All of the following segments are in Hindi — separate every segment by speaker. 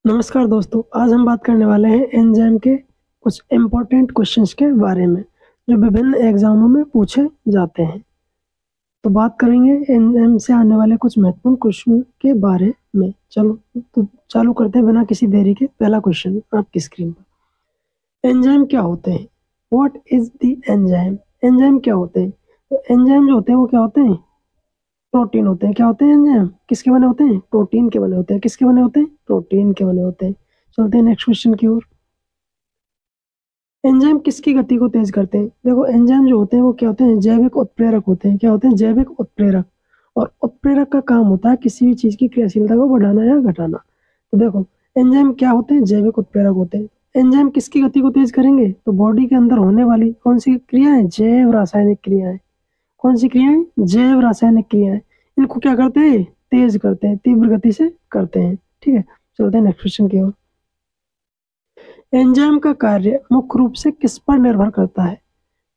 Speaker 1: नमस्कार दोस्तों, आज हम बात करने वाले हैं एंजाइम के कुछ इम्पोर्टेंट क्वेश्चंस के बारे में जो विभिन्न एग्जामों में पूछे जाते हैं। तो बात करेंगे एंजाइम से आने वाले कुछ महत्वपूर्ण क्वेश्चन के बारे में। चलो तो चालू करते हैं बिना किसी देरी के। पहला क्वेश्चन आपकी स्क्रीन पर, एंजाइम क्या होते हैं? What is the enzyme? Enzyme क्या होते हैं? तो एंजाइम जो होते हैं वो क्या होते हैं? प्रोटीन होते हैं। क्या होते हैं एंजाइम? किसके बने होते हैं? प्रोटीन के बने होते हैं। किसके बने होते हैं? प्रोटीन के बने होते हैं। चलते हैं नेक्स्ट क्वेश्चन की ओर। एंजाइम किसकी गति को तेज करते हैं? देखो एंजाइम जो होते हैं वो क्या होते हैं? जैविक उत्प्रेरक होते हैं। क्या होते हैं? जैविक उत्प्रेरक। और उत्प्रेरक का काम होता है किसी भी चीज की क्रियाशीलता को बढ़ाना या घटाना। तो देखो एंजाइम क्या होते हैं? जैविक उत्प्रेरक होते हैं। एंजाइम किसकी गति को तेज करेंगे? तो बॉडी के अंदर होने वाली कौन सी क्रियाएं? जैव रासायनिक क्रियाएं। कौन सी क्रियाएं? जैव रासायनिक क्रियाएं। इनको क्या करते हैं? तेज करते हैं, तीव्र गति से करते हैं। ठीक है, चलते हैं नेक्स्ट क्वेश्चन की ओर। एंजाइम का कार्य मुख्य रूप से किस पर निर्भर करता है?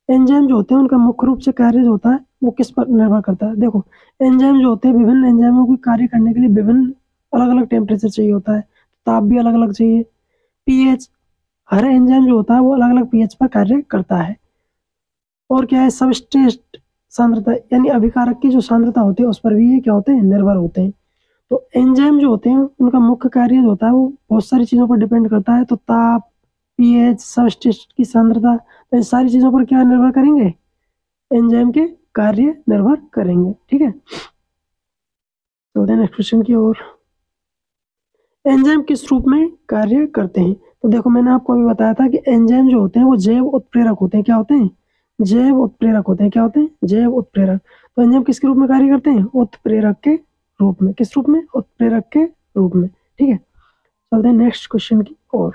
Speaker 1: एंजाइम जो होते हैं उनका मुख्य रूप से कार्य जो होता है वो किस पर निर्भर करता है? देखो एंजाइम जो होते हैं, विभिन्न एंजाइमों को कार्य करने के लिए विभिन्न अलग अलग टेम्परेचर चाहिए होता है, ताप भी अलग अलग चाहिए, पीएच। हर एंजाइम जो होता है वो अलग अलग पीएच पर कार्य करता है। और क्या है? सबस्ट्रेट सांद्रता यानी अभिकारक की जो सांद्रता होती है उस पर भी ये क्या होते हैं? निर्भर होते हैं। तो एंजाइम जो होते हैं उनका मुख्य कार्य जो होता है वो बहुत सारी चीजों पर डिपेंड करता है। तो ताप, पीएच, सबस्ट्रेट की सांद्रता, तो इन सारी चीजों पर क्या निर्भर करेंगे? एंजाइम के कार्य निर्भर करेंगे। ठीक है, तो नेक्स्ट क्वेश्चन की ओर। एंजाइम किस रूप में कार्य करते हैं? तो देखो मैंने आपको अभी बताया था कि एंजाइम जो होते हैं वो जैव उत्प्रेरक होते हैं। क्या होते हैं? जैव उत्प्रेरक होते हैं। क्या होते हैं? जैव उत्प्रेरक। तो एंजाइम किसके रूप में कार्य करते हैं? उत्प्रेरक के रूप में। किस रूप में? उत्प्रेरक के रूप में। ठीक है, चलते हैं नेक्स्ट क्वेश्चन की ओर।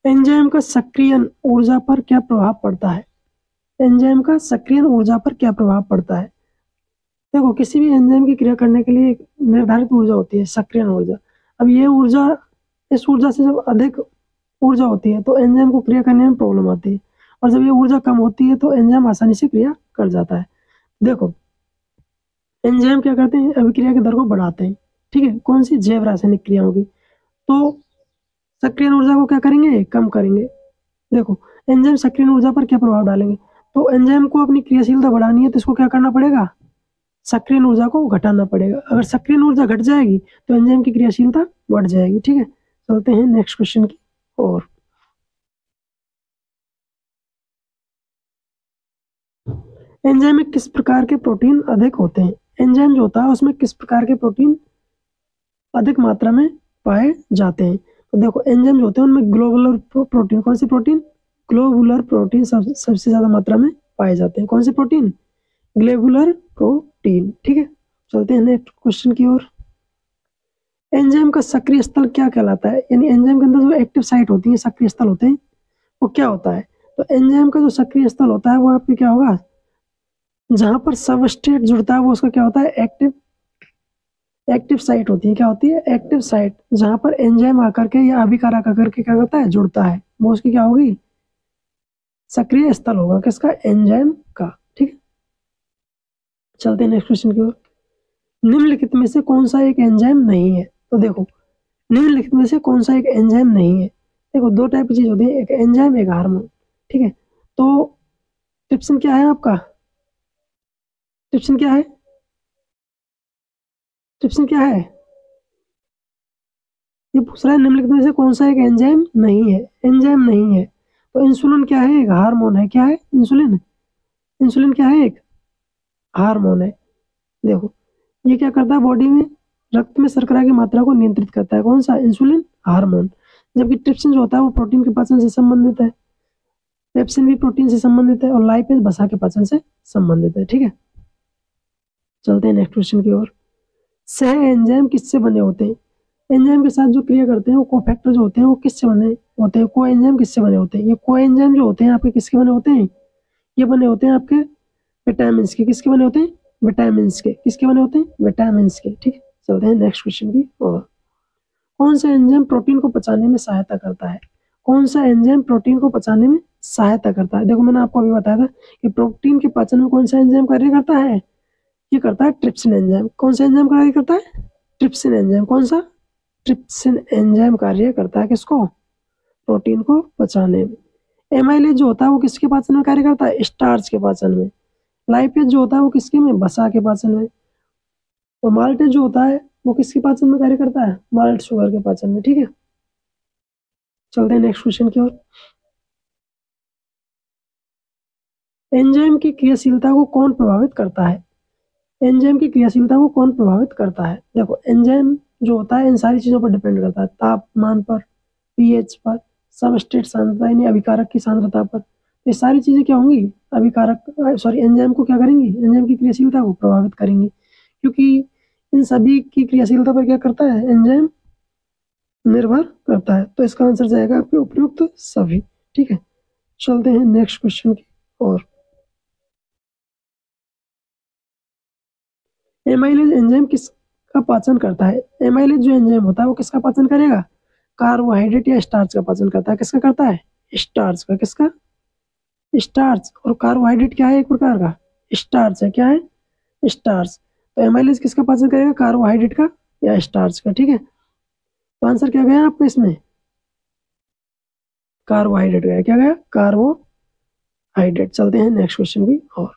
Speaker 1: एंजाइम का सक्रियण ऊर्जा पर क्या प्रभाव पड़ता है? एंजाइम का सक्रियण ऊर्जा पर क्या प्रभाव पड़ता है? देखो किसी भी एंजाइम की क्रिया करने के लिए एक निर्धारित ऊर्जा होती है, सक्रियण ऊर्जा। अब ये ऊर्जा, इस ऊर्जा से जब अधिक ऊर्जा होती है तो एंजाइम को क्रिया करने में प्रॉब्लम आती है, और जब ये ऊर्जा कम होती है तो एंजाइम आसानी से क्रिया कर जाता है। देखो एंजाइम क्या करते हैं? अभिक्रिया की दर को बढ़ाते हैं। ठीक है, कौन सी? जैव रासायनिक क्रिया होगी। तो सक्रियण ऊर्जा को क्या करेंगे? कम करेंगे। देखो एंजाइम सक्रियण ऊर्जा पर क्या प्रभाव डालेंगे? तो एंजाइम को अपनी क्रियाशीलता बढ़ानी है तो इसको क्या करना पड़ेगा? सक्रियण ऊर्जा को घटाना पड़ेगा। अगर सक्रियण ऊर्जा घट जाएगी तो एंजाइम की क्रियाशीलता बढ़ जाएगी। ठीक है, चलते हैं नेक्स्ट क्वेश्चन की ओर। एंजाइम में किस प्रकार के प्रोटीन अधिक होते हैं? एंजाइम जो होता है उसमें किस प्रकार के प्रोटीन अधिक मात्रा में पाए जाते हैं? तो देखो एंजाइम जो होते हैं उनमें ग्लोबुलर प्रोटीन, कौन सी प्रोटीन? ग्लोबुलर प्रोटीन सबसे ज्यादा मात्रा में पाए जाते हैं। कौन से प्रोटीन? Globular protein. ठीक है, चलते हैं नेक्स्ट क्वेश्चन की ओर। एंजाइम का सक्रिय स्थल क्या कहलाता है? यानी एंजाइम के अंदर जो एक्टिव साइट होती है, सक्रिय स्थल होते हैं, वो क्या होता है? तो एंजाइम का जो सक्रिय स्थल होता है वो आपके क्या होगा? जहां पर सबस्ट्रेट जुड़ता है वो उसका क्या होता है? एक्टिव साइट होती है। क्या होती है? Active site. जहां पर एंजाइम आकर के या अभिकारक आकर के क्या करता है? जुड़ता है, वो उसकी क्या होगी? सक्रिय स्थल होगा। किसका? एंजाइम का। ठीक है, चलते हैं नेक्स्ट क्वेश्चन की ओर। निम्नलिखित में से कौन सा एक एंजाइम नहीं है? तो देखो निम्नलिखित में से कौन सा एक एंजाइम नहीं है? देखो दो टाइप की चीज होती है, एक एंजाइम, एक हार्मोन। ठीक है, तो ट्रिप्सिन क्या है आपका? ट्रिप्सिन क्या है? ट्रिप्सिन क्या है? ये पूछ रहा है निम्नलिखित में से कौन सा एक एंजाइम नहीं है? एंजाइम नहीं है। तो इंसुलिन क्या है? एक हार्मोन है। क्या है? इंसुलिन। इंसुलिन क्या है? एक हार्मोन है। देखो ये क्या करता है? बॉडी में रक्त में शर्करा की मात्रा को नियंत्रित करता है। कौन सा? Insulin hormone. जबकि ट्रिप्सिन जो होता है वो प्रोटीन के पाचन से संबंधित है, पेप्सिन भी प्रोटीन से संबंधित है, और लाइपेज वसा के पाचन से संबंधित है। ठीक है, चलते हैं नेक्स्ट क्वेश्चन की ओर। सह एंजाइम किससे बने होते हैं? एंजाइम के साथ जो क्रिया करते हैं वो कोफैक्टर जो होते हैं वो किससे बने होते हैं? को एंजाइम किससे बने होते हैं? ये को एंजाइम जो होते हैं आपके किसके बने होते हैं? ये बने होते हैं आपके विटामिन के। किसके बने होते हैं? विटामिन के। किसके बने होते हैं? विटामिन के। ठीक है, चलते हैं नेक्स्ट क्वेश्चन की ओर। कौन सा एंजाइम प्रोटीन को पचाने में सहायता करता है? कौन सा एंजाइम प्रोटीन को पचाने में सहायता करता है? देखो मैंने आपको अभी बताया था कि प्रोटीन के पाचन में कौन सा एंजाइम कार्य करता है? ये करता है ट्रिप्सिन एंजाइम। कौन सा एंजाइम कार्य करता है? Trypsin enzyme. कौन सा? ट्रिप्सिन एंजाइम कार्य करता है किसको? प्रोटीन को पचाने में। एमाइलेज जो होता है वो किसके पाचन में कार्य करता है? स्टार्च के पाचन में। लाइपेज जो होता है वो किसके में? वसा के पाचन में। और माल्टेज जो होता है वो किसके पाचन में कार्य करता है? माल्ट शुगर के पाचन में। ठीक है, चलते हैं नेक्स्ट क्वेश्चन की ओर। एंजाइम की क्रियाशीलता को कौन प्रभावित करता है? एंजाइम की क्रियाशीलता को कौन प्रभावित करता है? देखो, एंजाइम जो होता है इन सारी चीजों पर डिपेंड करता है, तापमान पर, पीएच पर, सबस्ट्रेट सांद्रता यानी अभिकारक की सांद्रता पर। ये सारी चीजें क्या होंगी? एंजाइम को क्या करेंगी? एंजाइम की क्रियाशीलता को प्रभावित करेंगी, क्योंकि इन सभी की क्रियाशीलता पर क्या करता है? एंजाइम निर्भर करता है। तो इसका आंसर जाएगा आपके उपयुक्त सभी। ठीक है, चलते हैं नेक्स्ट क्वेश्चन की ओर। एमाइलेज एंजाइम किसका पाचन करता है? एमाइलेज जो एंजाइम होता है वो किसका पाचन करेगा? कार्बोहाइड्रेट या स्टार्च का पाचन करता है। किसका करता है? स्टार्च का। किसका? स्टार्च। और कार्बोहाइड्रेट क्या है? एक प्रकार का स्टार्च है। क्या है? स्टार्च। तो एमाइलेज किसका पाचन करेगा? कार्बोहाइड्रेट का या स्टार्च का। ठीक है, तो आंसर क्या गया आपका इसमें? कार्बोहाइड्रेट गया। क्या गया? कार्बोहाइड्रेट। चलते हैं नेक्स्ट क्वेश्चन की और।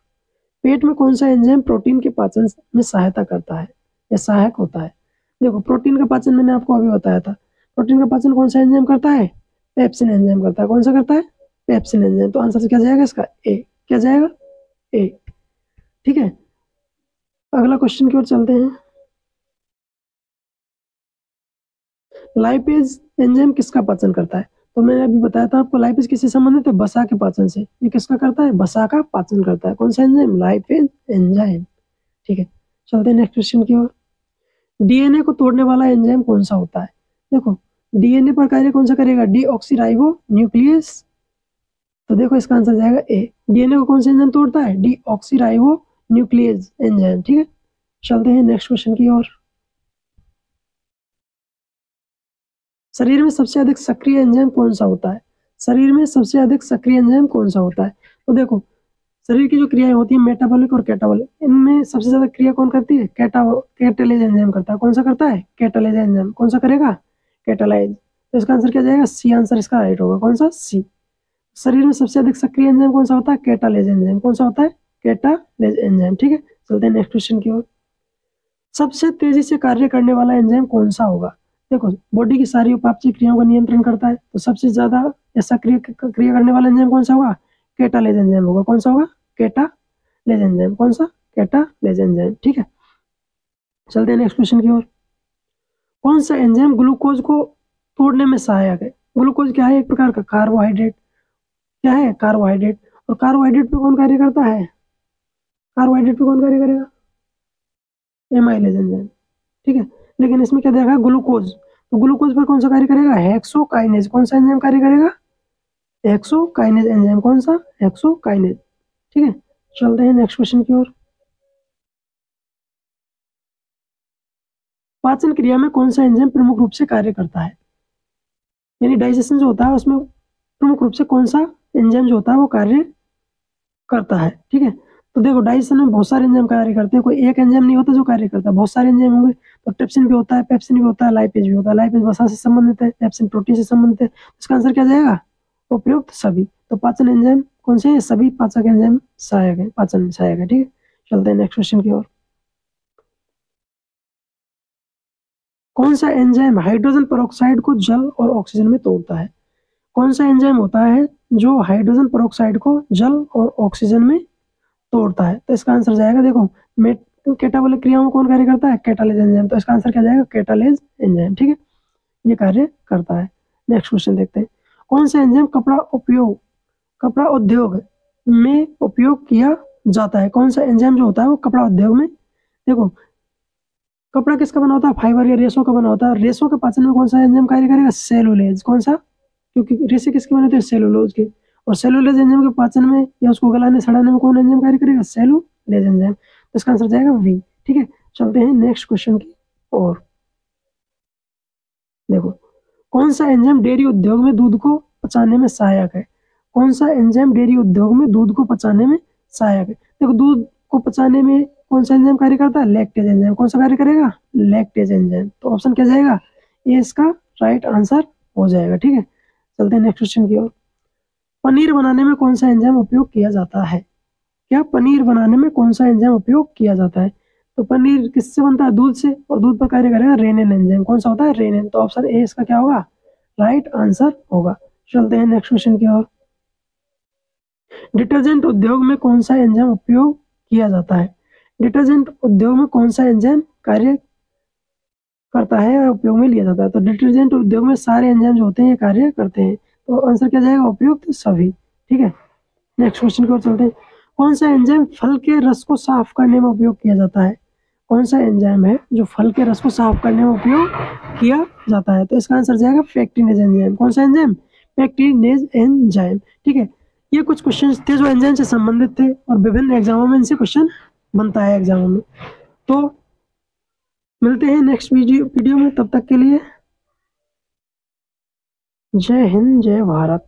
Speaker 1: पेट में कौन सा एंजाइम प्रोटीन के पाचन में सहायता करता है या सहायक होता है? देखो, प्रोटीन का पाचन मैंने आपको अभी बताया था। प्रोटीन का पाचन कौन सा एंजाइम करता है? पेप्सिन एंजाइम करता है। कौन सा करता है? Pepsin enzyme. तो आंसर क्या जाएगा इसका? ए। क्या जाएगा? ए। ठीक है, अगला क्वेश्चन की ओर चलते हैं। लाइपेज एंजाइम किसका पाचन करता है? तो मैंने अभी बताया था आपको, लाइपेज किससे संबंधित है? वसा के पाचन से। ये किसका करता है? वसा का पाचन करता है। कौन सा एंजाइम? Lipase enzyme. ठीक है, चलते हैं नेक्स्ट क्वेश्चन की ओर। डीएनए को तोड़ने वाला एंजाइम कौन सा होता है? देखो, डीएनए पर कार्य कौन सा करेगा? Deoxyribo nucleus. तो देखो इसका आंसर जाएगा ए। डीएनए को कौन सा एंजाइम तोड़ता है? Deoxyribo nucleus enzyme. ठीक है, चलते हैं नेक्स्ट क्वेश्चन की ओर। शरीर में सबसे अधिक सक्रिय एंजाइम कौन सा होता है? शरीर में सबसे अधिक सक्रिय एंजाइम कौन सा होता है? तो देखो, शरीर की जो क्रियाएं होती है मेटाबॉलिक और कैटाबॉलिक, इनमें सबसे ज्यादा क्रिया कौन करती है? कैटालेज एंजाइम करता है। कौन सा करता है? Catalase enzyme. कौन सा करेगा? कैटालाइज। तो इसका आंसर क्या जाएगा? सी आंसर इसका राइट होगा। कौन सा? सी। शरीर में सबसे अधिक सक्रिय एंजाइम कौन सा होता है? Catalase enzyme. कौन सा होता है? Catalase enzyme. ठीक है, चलते हैं नेक्स्ट क्वेश्चन की ओर। सबसे तेजी से कार्य करने वाला एंजाइम कौन सा होगा? देखो, बॉडी की सारी उपापचय क्रियाओं का नियंत्रण करता है, तो सबसे ज्यादा सक्रिय क्रिया करने वाला एंजाइम कौन सा होगा? कैटालेज एंजाइम होगा। कौन सा होगा? Catalase enzyme. कौन सा? Catalase enzyme. ठीक है, चलते हैं नेक्स्ट क्वेश्चन की ओर। कौन सा एंजाइम ग्लूकोज को तोड़ने में सहायक है? ग्लूकोज क्या है? एक प्रकार का कार्बोहाइड्रेट। क्या है? कार्बोहाइड्रेट। और कार्बोहाइड्रेट पे कौन कार्य करता है? कार्बोहाइड्रेट पे कौन कार्य करेगा? Amylase enzyme. ठीक है, लेकिन इसमें क्या देखा? ग्लूकोज। तो ग्लूकोज पर कौन सा कार्य करेगा? हेक्सोकाइनेज। कौन सा एंजाइम कार्य करेगा? Hexokinase enzyme. कौन सा? हेक्सोकाइनेज। ठीक है, चलते हैं नेक्स्ट क्वेश्चन की ओर। पाचन क्रिया में कौन सा एंजाइम प्रमुख रूप से कार्य करता है? यानी डाइजेशन जो होता है उसमें प्रमुख रूप से कौन सा एंजाइम जो होता है वो कार्य करता है? ठीक है, तो देखो, डाइजेशन में बहुत सारे एंजाइम कार्य करते हैं, कोई एक एंजाइम नहीं होता जो कार्य करता है, बहुत सारे एंजाइम होंगे। तो ट्रिप्सिन भी होता है, पेप्सिन भी होता है, लाइपेज भी होता है। लाइपेज वसा से संबंधित है, पेप्सिन प्रोटीन से संबंधित है। इसका आंसर क्या जाएगा? उपयुक्त सभी। तो पाचन एंजाइम कौन से हैं? सभी पाचक एंजाइम सहायक है, पाचन में सहायक है। ठीक है, चलते हैं नेक्स्ट क्वेश्चन की ओर। कौन सा एंजाइम हाइड्रोजन पेरोक्साइड को जल और ऑक्सीजन में तोड़ता है? कौन सा एंजाइम होता है जो हाइड्रोजन पेरोक्साइड को जल और ऑक्सीजन में तोड़ता है? तो इसका आंसर जाएगा, देखो, कैटाबॉलिक क्रियाओं में कौन कार्य करता है? Catalase enzyme. तो इसका आंसर क्या जाएगा? Catalase enzyme. ठीक है, ये कार्य करता है। नेक्स्ट क्वेश्चन देखते हैं। कौन सा एंजाइम कपड़ा उद्योग में उपयोग किया जाता है? कौन सा एंजाइम जो होता है वो कपड़ा उद्योग में, देखो, कपड़ा किसका बना होता है? फाइबर या रेशों का बना होता है। रेशों के पाचन में कौन सा एंजाइम कार्य करेगा? सेलुलोज। कौन सा? क्योंकि रेशे किसके बने होते हैं? सेलुलोज के। और सेलुलोज एंजाइम के पाचन में या उसको गलाने सड़ाने में कौन एंजाइम कार्य करेगा? Cellulose enzyme. तो इसका आंसर जाएगा वी। ठीक है, चलते हैं नेक्स्ट क्वेश्चन की और। देखो, कौन सा एंजाइम डेयरी उद्योग में दूध को पचाने में सहायक है? कौन सा एंजाइम डेयरी उद्योग में दूध को पचाने में सहायक है? देखो, दूध को पचाने में कौन सा एंजाइम कार्य करता है? Lactase enzyme. कौन सा कार्य करेगा? Lactase enzyme. तो ऑप्शन क्या जाएगा? ये इसका राइट आंसर हो जाएगा। ठीक है, चलते हैं नेक्स्ट क्वेश्चन की ओर। पनीर बनाने में कौन सा एंजाइम उपयोग किया जाता है? क्या पनीर बनाने में कौन सा एंजाइम उपयोग किया जाता है? तो पनीर किससे बनता है? दूध से, और दूध पर कार्य करेगा रेनिन एंजाइम। कौन सा होता है? रेनिन। तो ऑप्शन ए इसका क्या होगा? राइट आंसर होगा। चलते हैं नेक्स्ट क्वेश्चन की ओर। डिटर्जेंट उद्योग में कौन सा एंजाइम उपयोग किया जाता है? डिटर्जेंट उद्योग में कौन सा एंजाइम कार्य करता है या उपयोग में लिया जाता है? तो डिटर्जेंट उद्योग में सारे एंजाइम जो होते हैं ये कार्य करते हैं। तो आंसर क्या जाएगा? उपयुक्त सभी। ठीक है, नेक्स्ट क्वेश्चन की ओर चलते हैं। कौन सा एंजाइम फल के रस को साफ करने में उपयोग किया जाता है? कौन सा एंजाइम है जो फल के रस को साफ करने में उपयोग किया जाता है? तो इसका आंसर जाएगा पेक्टिनेज एंजाइम। कौन सा एंजाइम? Pectinase enzyme. ठीक है, ये कुछ क्वेश्चंस थे जो एंजाइम से संबंधित थे और विभिन्न एग्जामों में इनसे क्वेश्चन बनता है एग्जामों में। तो मिलते हैं नेक्स्ट वीडियो में, तब तक के लिए जय हिंद, जय भारत।